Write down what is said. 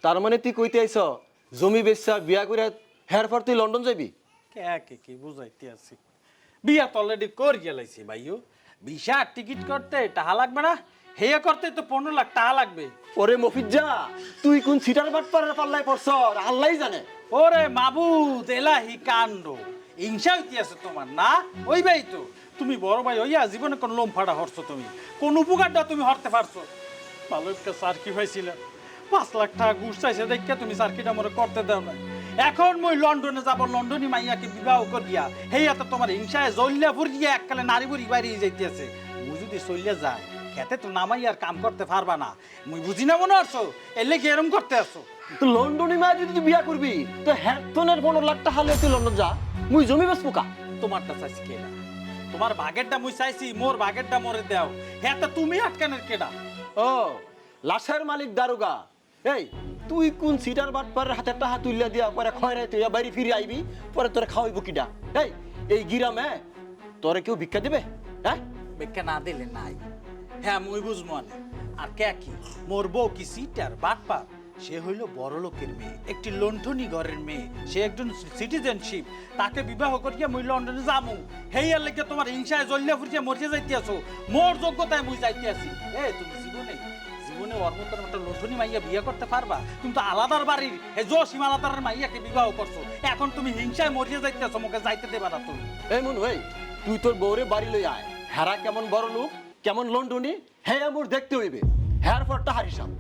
তার মানে তুই কইতে আইছ জমি বেচা বিয়া করে হের পর তুই লন্ডন যাবি? কে কি বুঝাইতে আছি, বিয়া তো অলরেডি কর গেলাইছি ভাইও। ভিসা টিকিট করতে টাকা লাগবে না? হেয়া করতে তো 15 লাখ টাকা লাগবে। ওরে মফিজ্জা, তুই কোন সিটার বাটপাড়ার পাল্লায় পড়ছ আল্লাহই জানে। ওরে মাবুদ এলাহি কাণ্ড, হিংসা হইতে আছে তোমার না? ওই ভাই তো তুমি বড় ভাই হইয়া জীবনে কোন লোম ফাটা হরছো, তুমি কোন উপকারটা তুমি হরতে পারছো? ভালো একটা সার্কি হয়েছিল, 5 লাখ টাকা ঘুষ চাইছে দেখে তুমি সার্কিটা মনে করতে দাও না। এখন মই লন্ডনে যাব, লন্ডনী মাইয়াকে বিবাহ করিয়া হেয়া তো তোমার হিংসায় জল্লা ফুরিয়া এককালে নারী বুড়ি বাইরে যাইতেছে। মুই যদি চলিয়া যায় খেতে তো নামাই আর কাম করতে পারবা না। মুই বুঝি না মনে হরছো এলে কি এরম করতে আসছো? তো লন্ডনে মা যদি তুই বিয়া করবি তো হেতনের 15 লাখ টাকা হলে তুই লন্ডন যা, মুই জমি বেচবো কা? তোমারটা চাইছি কেডা? তোমার ভাগেরটা মুই চাইছি, মোর ভাগেরটা মোরে দাও। হ্যাঁ তা তুমি আটকানের কেডা? ও লাশের মালিক দারোগা। এই তুই কোন সিটার বাটপাড়ের হাতে টাকা তুলিয়া দিয়া পরে খয়রাই তুই বাড়ি ফিরে আইবি, পরে তোরে খাওয়াইবো কিডা? এই গিরামে তোরে কেউ ভিক্ষা দিবে? হ্যাঁ, বেকা না দিলে নাই। হ্যাঁ মুই বুঝবো না। আর কে কি মোর বউ কি সিটার বাটপা? সে হইল বড় লোকের মেয়ে, একটি লন্ঠনী ঘরের মেয়ে, সে একজন সিটিজেনশিপ। তাকে বিবাহ করিয়া মুই লন্ডনে যামু। হেইয়ার লেগে তোমার হিংসায় জ্বলিয়া ফুরিয়া মরিয়া যাইতে আছো। মোর যোগ্যতায় মুই যাইতে আছি। তুমি জীবনে ওর মতন একটা লন্ঠনী মাইয়া বিয়ে করতে পারবা? তুমি তো আলাদার বাড়ির জসিম আলাদার মাইয়াকে বিবাহ করছো, এখন তুমি হিংসায় মরিয়া যাইতে আছো, মুখে যাইতে দেবা না তুমি। এই মনু, তুই তোর বউরে বাড়ি লই আয়। হেরা কেমন বড় লোক, কেমন লন্ডনী, হ্যাঁ মোর দেখতে হইবে। হ্যার পরটা হারিসাম।